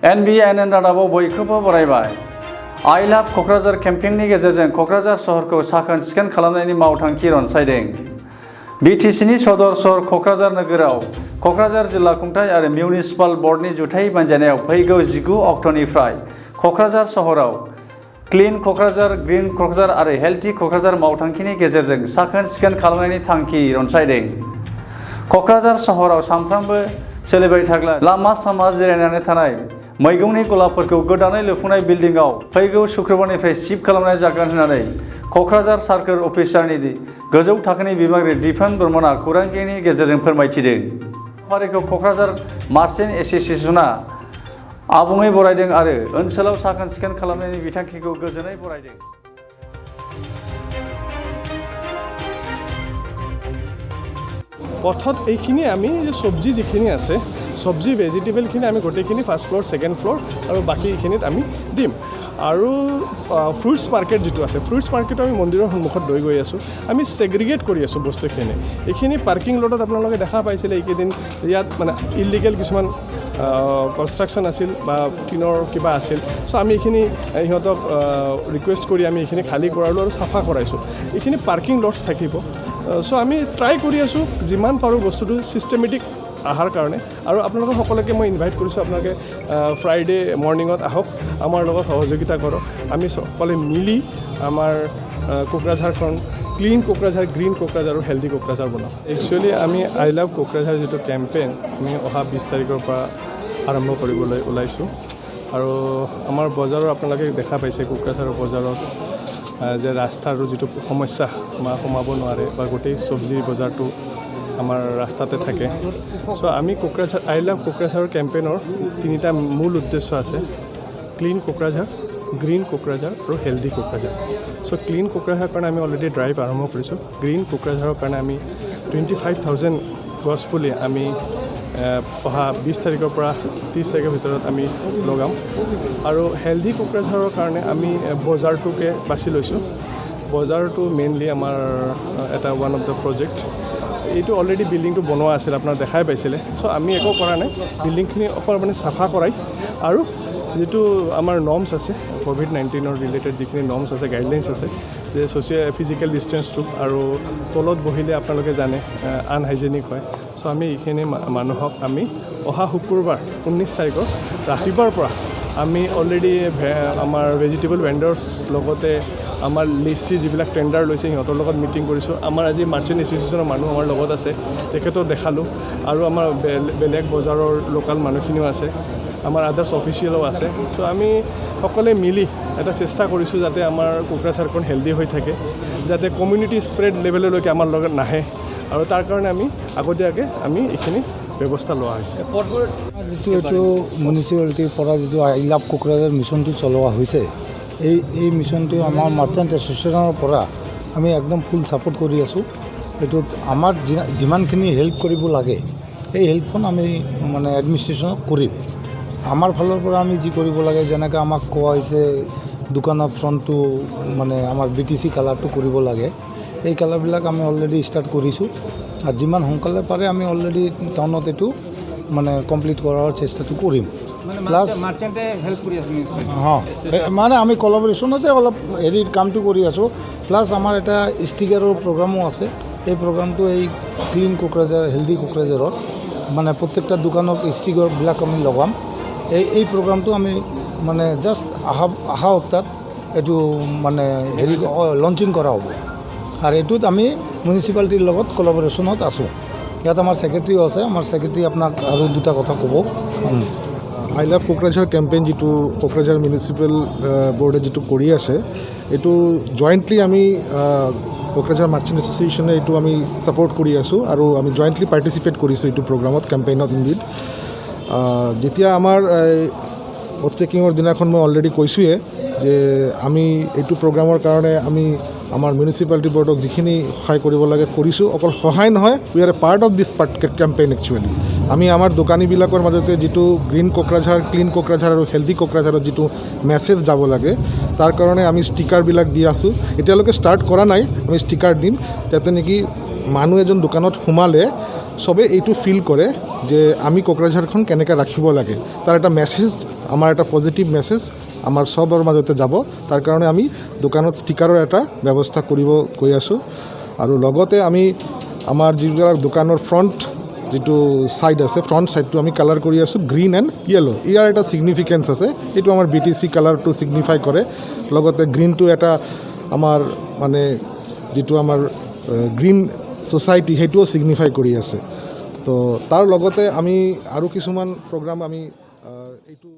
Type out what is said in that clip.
NBN रादाबाव बयखौबो बरायबाय I Love Kokrajhar केम्पेइननि गेजेरजों क'क्राझार सहरखौ साखोन सिखोन खालामनायनि मावथांखि रनसायदों। BTCनि सदर सहर क'क्राझार नोगोराव क'क्राझार जिल्ला खुंथाय आरो मिउनिसिपाल बर्डनि जुथाइ बानजायनायाव फैगौ 19 अक्ट'निफ्राय क'क्राझार सहराव क्लीन क'क्राझार, ग्रीन क'क्राझार आरो हेल्थी क'क्राझार मावथांखिनि गेजेरजों साखोन सिखोन खालामनायनि थांखि रनसायदों। क'क्राझार सहराव सानफ्रोमबो सोलिबाय थाग्रा लामा सामा जिरायनानै थानाय मैगंनि गलाफोरखौ गोदानै लुफुंनाय बिल्डिंआव फैगौ शुक्रबारनिफ्राय शिफ्ट खालामनाय जागोन होननानै क'क्राझार सार्कोल अफिसारनि गोजौ थाखोनि बिबानगिरि दिपेन बर्मनआ खौरांगिरिनि गेजेरजों फोरमायथिदों। हाबाफारिखौ क'क्राझार मार्चेन्ट एस'सिएशनआ आबुङै बरायदों आरो ओनसोलाव साखोन सिखोन खालामनायनि बिथांखिखौ गोजोनै बरायदों। পথত এইখিনি আমি চব্জি যিখিনি আছে চব্জি ভেজিটেবলখিনি আমি গোটেইখিনি ফাৰ্ষ্ট ফ্ল'ৰ ছেকেণ্ড ফ্ল'ৰ আৰু বাকীখিনিত আমি দিম। আৰু ফ্ৰুটছ মাৰ্কেট যিটো আছে ফ্ৰুটছ মাৰ্কেটো আমি মন্দিৰৰ সন্মুখত লৈ গৈ আছোঁ। আমি ছেগ্ৰিগেট কৰি আছোঁ বস্তুখিনি। এইখিনি পাৰ্কিং লটত আপোনালোকে দেখা পাইছিলে এইকেইদিন ইয়াত মানে ইলিগেল কিছুমান কনষ্ট্ৰাকশ্যন আছিল বা টিনৰ কিবা আছিল। চ' আমি এইখিনি সিহঁতক ৰিকুৱেষ্ট কৰি আমি এইখিনি খালী কৰালোঁ আৰু চাফা কৰাইছোঁ। এইখিনি পাৰ্কিং লটছ থাকিব। চ' আমি ট্ৰাই কৰি আছোঁ যিমান পাৰোঁ বস্তুটো ছিষ্টেমেটিক অহাৰ কাৰণে। আৰু আপোনালোকক সকলোকে মই ইনভাইট কৰিছোঁ আপোনালোকে ফ্ৰাইডে মৰ্ণিঙত আহক, আমাৰ লগত সহযোগিতা কৰক। আমি সকলোৱে মিলি আমাৰ কোকৰাঝাৰখন ক্লিন কোকৰাঝাৰ, গ্ৰীণ কোকৰাঝাৰ আৰু হেল্ডি কোকৰাঝাৰ বনাওঁ। একচুৱেলি আমি আই লাভ কোকৰাঝাৰ যিটো কেম্পেইন আমি অহা 20 তাৰিখৰ পৰা আৰম্ভ কৰিবলৈ ওলাইছোঁ। আৰু আমাৰ বজাৰৰ আপোনালোকে দেখা পাইছে কোকৰাঝাৰৰ বজাৰত যে ৰাস্তাৰ যিটো সমস্যা সোমাব নোৱাৰে বা গোটেই চব্জি বজাৰটো আমাৰ ৰাস্তাতে থাকে। চ' আমি কোকৰাঝাৰ আই লাভ কোকৰাঝাৰৰ কেম্পেইনৰ 3টা মূল উদ্দেশ্য আছে: ক্লিন কোকৰাঝাৰ, গ্ৰীণ কোকৰাঝাৰ আৰু হেল্ডি কোকৰাঝাৰ। চ' ক্লিন কোকৰাঝাৰৰ কাৰণে আমি অলৰেডি ড্ৰাইভ আৰম্ভ কৰিছোঁ। গ্ৰীণ কোকৰাঝাৰৰ কাৰণে আমি 25,000 গছপুলি আমি অহা 20 তাৰিখৰ পৰা 30 তাৰিখৰ ভিতৰত আমি লগাম। আৰু হেল্ডি কোকৰাঝাৰৰ কাৰণে আমি বজাৰটোকে বাছি লৈছোঁ। বজাৰটো মেইনলি আমাৰ এটা ওৱান অফ দ্য প্ৰজেক্ট। এইটো অলৰেডি বিল্ডিংটো বনোৱা আছিল, আপোনাৰ দেখাই পাইছিলে। চ' আমি একো কৰা নাই, বিল্ডিংখিনি অকল মানে চাফা কৰাই আৰু যিটো আমাৰ নৰ্মছ আছে COVID-19 ৰিলেটেড যিখিনি নৰ্মছ আছে, গাইডলাইনছ আছে যে ফিজিকেল ডিষ্টেঞ্চটো আৰু তলত বহিলে আপোনালোকে জানে আনহাইজেনিক হয়। চ' আমি এইখিনি মানুহক আমি অহা শুক্ৰবাৰ 19 তাৰিখৰ ৰাতিপুৱাৰ পৰা আমি অলৰেডি আমাৰ ভেজিটেবল ভেণ্ডাৰ্ছ লগতে আমাৰ লিচি যিবিলাক টেণ্ডাৰ লৈছে সিহঁতৰ লগত মিটিং কৰিছোঁ। আমাৰ আজি মাৰ্চেণ্ট এছ'চিয়েশ্যনৰ মানুহ আমাৰ লগত আছে, তেখেতক দেখালোঁ। আৰু আমাৰ বেলেগ বজাৰৰ লোকেল মানুহখিনিও আছে, আমাৰ আদাৰ্ছ অফিচিয়েলো আছে। চ' আমি সকলোৱে মিলি এটা চেষ্টা কৰিছোঁ যাতে আমাৰ কোকৰাঝাৰখন হেল্ডি হৈ থাকে, যাতে কমিউনিটি স্প্ৰেড লেভেললৈকে আমাৰ লগত নাহে। আৰু তাৰ কাৰণে আমি আগতীয়াকৈ আমি এইখিনি ব্যৱস্থা লোৱা হৈছে। যিটো এইটো মিউনিচিপালিটিৰ পৰা যিটো আই লাভ কোকৰাঝাৰ মিছনটো চলোৱা হৈছে, এই মিছনটো আমাৰ মাৰ্চেণ্ট এছ'চিয়েশ্যনৰ পৰা আমি একদম ফুল ছাপোৰ্ট কৰি আছোঁ। এইটোত আমাৰ যিমানখিনি হেল্প কৰিব লাগে এই হেল্পখন আমি মানে এডমিনিষ্ট্ৰেশ্যনক কৰিম। আমাৰ ফালৰ পৰা আমি যি কৰিব লাগে, যেনেকৈ আমাক কোৱা হৈছে দোকানৰ ফ্ৰণ্টটো মানে আমাৰ BTC কালাৰটো কৰিব লাগে, এই কালাৰবিলাক আমি অলৰেডি ষ্টাৰ্ট কৰিছোঁ। আৰু যিমান সোনকালে পাৰে আমি অলৰেডি টাউনত এইটো মানে কমপ্লিট কৰাৰ চেষ্টাটো কৰিম। প্লাছ মানে আমি কলাবৰেশ্যনতে অলপ কামটো কৰি আছোঁ। প্লাছ আমাৰ এটা ষ্টিকাৰৰ প্ৰগ্ৰামো আছে। এই প্ৰগ্ৰামটো এই ক্লিন কোকৰাঝাৰ, হেল্ডি কোকৰাঝাৰৰ মানে প্ৰত্যেকটা দোকানত ষ্টিকাৰবিলাক আমি লগাম। এই প্ৰগ্ৰামটো আমি মানে জাষ্ট অহা সপ্তাহত এইটো মানে লঞ্চিং কৰা হ'ব। আৰু এইটোত আমি মিউনিচিপালিটিৰ লগত কলাবৰেশ্যনত আছোঁ। ইয়াত আমাৰ ছেক্ৰেটাৰীও আছে। আমাৰ ছেক্ৰেটাৰী আপোনাক আৰু দুটা কথা ক'ব। আই লাভ কোকৰাঝাৰ কেম্পেইন যিটো কোকৰাঝাৰ মিউনিচিপেল বৰ্ডে যিটো কৰি আছে, এইটো জইণ্টলি আমি কোকৰাঝাৰ মাৰ্চেণ্ট এছ'চিয়েশ্যনে এইটো আমি ছাপোৰ্ট কৰি আছোঁ আৰু আমি জইণ্টলি পাৰ্টিচিপেট কৰিছোঁ এইটো প্ৰগ্ৰামত, কেম্পেইনত ইনডিড। যেতিয়া আমাৰ অভাৰটেকিঙৰ দিনাখন মই অলৰেডি কৈছোঁৱে যে আমি এইটো প্ৰগ্ৰামৰ কাৰণে আমি আমাৰ মিউনিচিপালিটি বৰ্ডক যিখিনি সহায় কৰিব লাগে কৰিছোঁ। অকল সহায় নহয়, we are A part of this campaign actually. আমি আমাৰ দোকানীবিলাকৰ মাজতে যিটো গ্ৰীণ কোকৰাঝাৰ, ক্লিন কোকৰাঝাৰ আৰু হেল্ডি কোকৰাঝাৰৰ যিটো মেছেজ যাব লাগে, তাৰ কাৰণে আমি ষ্টিকাৰবিলাক দি আছোঁ। এতিয়ালৈকে ষ্টাৰ্ট কৰা নাই, আমি ষ্টিকাৰ দিম যাতে নেকি মানুহ এজন দোকানত সোমালে চবে এইটো ফিল কৰে যে আমি কোকৰাঝাৰখন কেনেকৈ ৰাখিব লাগে, তাৰ এটা মেছেজ আমাৰ এটা পজিটিভ মেছেজ আমাৰ চবৰ মাজতে যাব তাৰ কাৰণে আমি দোকানত ষ্টিকাৰৰ এটা ব্যৱস্থা কৰিব গৈ আছোঁ আৰু লগতে আমি আমাৰ যিবিলাক দোকানৰ ফ্ৰণ্ট যিটো ছাইড আছে ফ্ৰণ্ট ছাইডটো আমি কালাৰ কৰি আছোঁ গ্ৰীণ এণ্ড য়েলো ইয়াৰ এটা ছিগনিফিকেঞ্চ আছে এইটো আমাৰ BTC কালাৰটো ছিগনিফাই কৰে লগতে গ্ৰীণটো এটা আমাৰ মানে যিটো আমাৰ গ্ৰীণ ছ'চাইটি সেইটোও ছিগনিফাই কৰি আছে তো তাৰ লগতে আমি আৰু কিছুমান প্ৰগ্ৰাম আমি এইটো